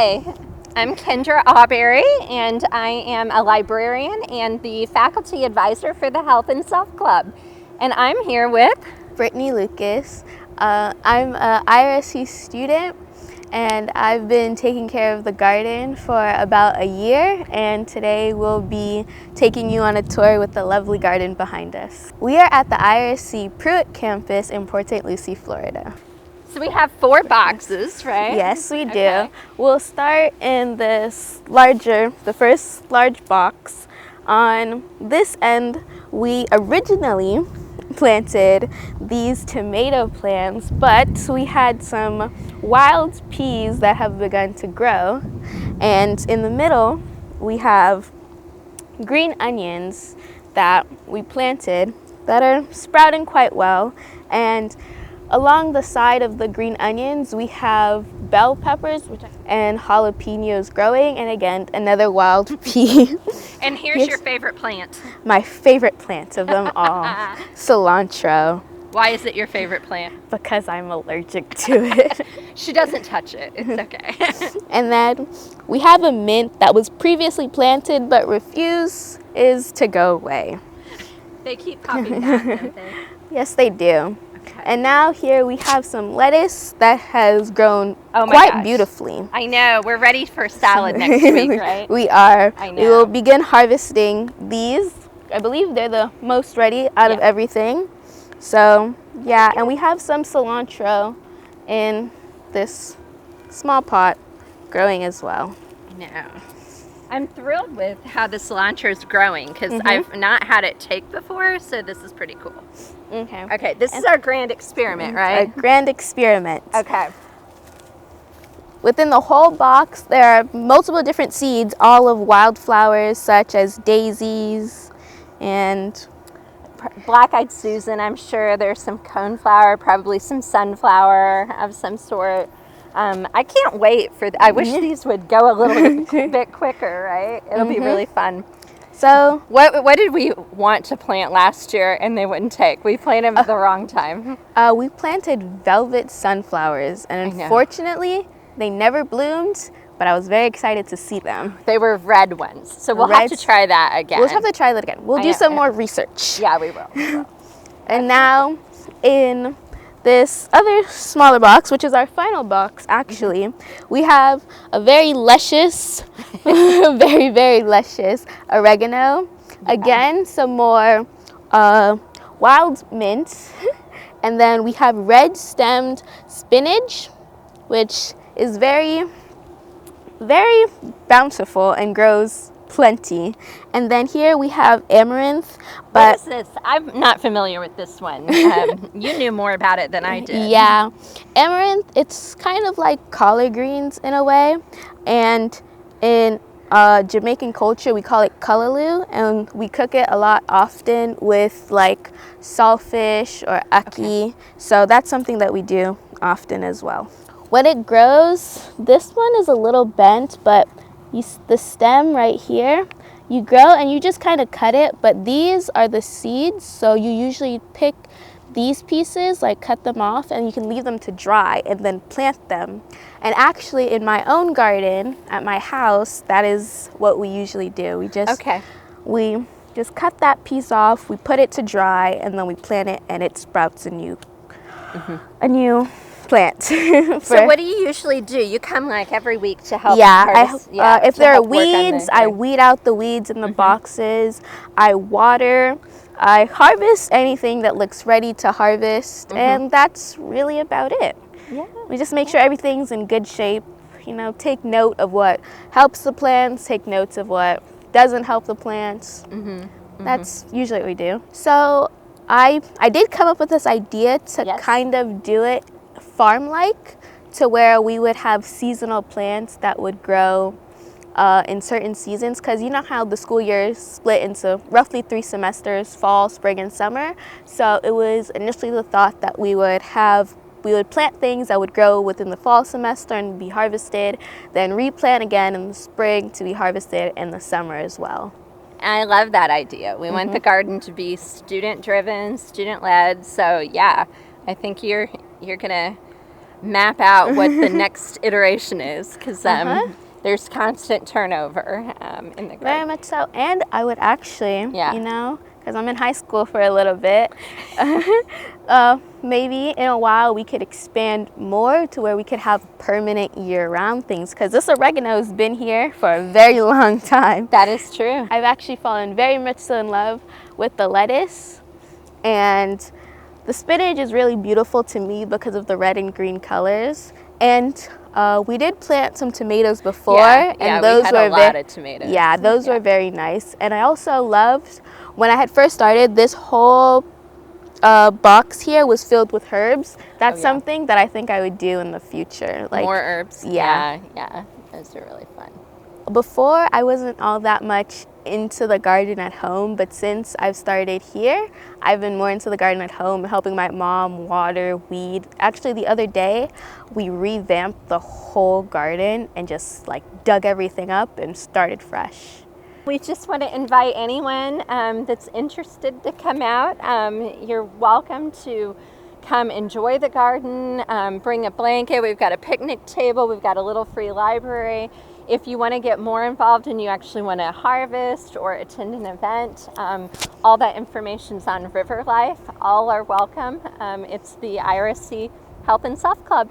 Hi, I'm Kendra Auberry, and I am a librarian and the faculty advisor for the Health and Self Club. And I'm here with Brittany Lucas. I'm an IRSC student, and I've been taking care of the garden for about a year, and today we'll be taking you on a tour with the lovely garden behind us. We are at the IRSC Pruitt Campus in Port St. Lucie, Florida. So we have 4 boxes, right? Yes, we do. Okay. We'll start in the first large box. On this end, we originally planted these tomato plants, but we had some wild peas that have begun to grow. And in the middle, we have green onions that we planted that are sprouting quite well. And along the side of the green onions, we have bell peppers and jalapenos growing, and again, another wild pea. And here's your favorite plant. My favorite plant of them all, cilantro, Why is it your favorite plant? because I'm allergic to it. She doesn't touch it. It's okay. And then we have a mint that was previously planted but refused to go away. They keep popping back, don't they? Yes, they do. Okay. And now here we have some lettuce that has grown Oh my quite gosh. beautifully. I know. We're ready for salad next week, right? We are. I We will know. begin harvesting these. I believe they're the most ready out of Yeah. everything. So, yeah, and we have some cilantro in this small pot growing as well. No. I'm thrilled with how the cilantro is growing because I've not had it take before, so this is pretty cool. Okay. Okay, this is our grand experiment, A right? grand experiment. Okay. Within the whole box, there are multiple different seeds, all of wildflowers such as daisies and Black-eyed Susan, I'm sure there's some coneflower, probably some sunflower of some sort. I can't wait for. I wish these would go a little bit quicker, right? It'll be really fun. so What did we want to plant last year and they wouldn't take? We planted them at the wrong time. we planted velvet sunflowers, and I know. unfortunately, they never bloomed, but I was very excited to see them. They were red ones, so we'll have to Reds. try that again. We'll have to try that again. We'll I do know. some more research. Yeah, we will. And now, in this other smaller box, which is our final box actually, we have a very luscious, very, very luscious oregano. Again, some more wild mint. And then we have red stemmed spinach, which is very, very bountiful and grows plenty. And then here we have amaranth, What but is this? I'm not familiar with this one. You knew more about it than I did. yeah, amaranth, it's kind of like collard greens in a way, and in Jamaican culture we call it kalaloo, and we cook it a lot often with like saltfish or ackee. So that's something that we do often as well. When it grows, this one is a little bent, but the stem right here, you grow and you just kind of cut it, but these are the seeds, so you usually pick these pieces, like cut them off, and you can leave them to dry and then plant them. And actually in my own garden at my house, that is what we usually do. We just cut that piece off, we put it to dry, and then we plant it, and it sprouts a new plant. So what do you usually do? You come like every week to help Yeah, harvest? if to there are help work on weeds, the I garden. weed out the weeds in the boxes. I water. I harvest anything that looks ready to harvest, and that's really about it. Yeah. We just make sure everything's in good shape. You know, take note of what helps the plants, take notes of what doesn't help the plants. That's usually what we do. So I did come up with this idea to Yes. kind of do it farm-like, to where we would have seasonal plants that would grow in certain seasons, because you know how the school year is split into roughly 3 semesters, fall, spring, and summer. So it was initially the thought that we would plant things that would grow within the fall semester and be harvested, then replant again in the spring to be harvested in the summer as well. I love that idea. We want the garden to be student-driven, student-led. So yeah, I think you're gonna map out what the next iteration is, because there's constant turnover in the garden. Very much so. And I would actually, Yeah. you know, because I'm in high school for a little bit, maybe in a while we could expand more to where we could have permanent year-round things, because this oregano has been here for a very long time. That is true. I've actually fallen very much so in love with the lettuce, and the spinach is really beautiful to me because of the red and green colors. And we did plant some tomatoes before, and those we had were a lot of tomatoes. Yeah, those were very nice. And I also loved, when I had first started, this whole box here was filled with herbs. That's something that I think I would do in the future. Like more herbs. Yeah. Yeah. Those are really fun. Before, I wasn't all that much into the garden at home, but since I've started here, I've been more into the garden at home, helping my mom water, weed. Actually, the other day, we revamped the whole garden and just like dug everything up and started fresh. We just want to invite anyone that's interested to come out. You're welcome to come enjoy the garden, bring a blanket. We've got a picnic table. We've got a little free library. If you want to get more involved and you actually want to harvest or attend an event, all that information's on River Life. All are welcome. It's the IRSC Health and Self Club.